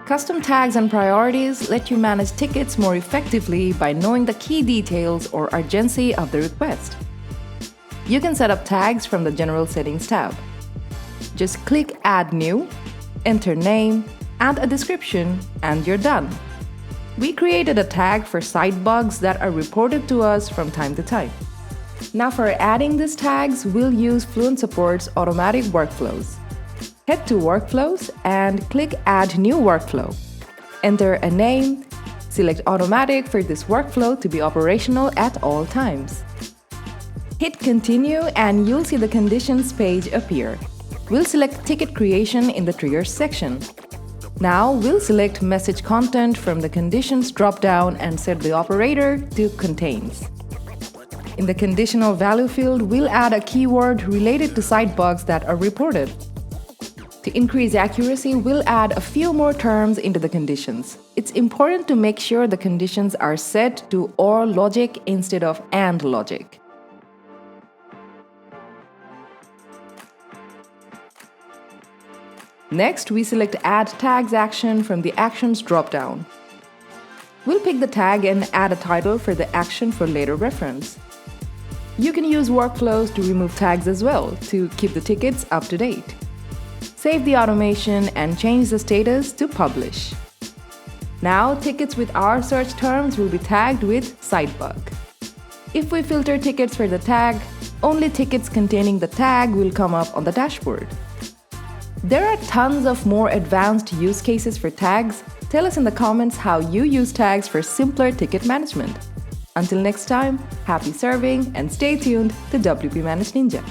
Custom tags and priorities let you manage tickets more effectively by knowing the key details or urgency of the request. You can set up tags from the General Settings tab. Just click Add New, enter name, and a description, and you're done. We created a tag for site bugs that are reported to us from time to time. Now for adding these tags, we'll use Fluent Support's automatic workflows. Head to Workflows and click Add New Workflow. Enter a name, select Automatic for this workflow to be operational at all times. Hit Continue and you'll see the Conditions page appear. We'll select Ticket Creation in the Triggers section. Now we'll select Message Content from the Conditions drop-down and set the operator to Contains. In the Conditional Value field, we'll add a keyword related to site bugs that are reported. To increase accuracy, we'll add a few more terms into the conditions. It's important to make sure the conditions are set to OR logic instead of AND logic. Next, we select Add Tags action from the Actions drop-down. We'll pick the tag and add a title for the action for later reference. You can use workflows to remove tags as well to keep the tickets up to date. Save the automation and change the status to Publish. Now, tickets with our search terms will be tagged with Sitebug. If we filter tickets for the tag, only tickets containing the tag will come up on the dashboard. There are tons of more advanced use cases for tags. Tell us in the comments how you use tags for simpler ticket management. Until next time, happy serving and stay tuned to WP Manage Ninja.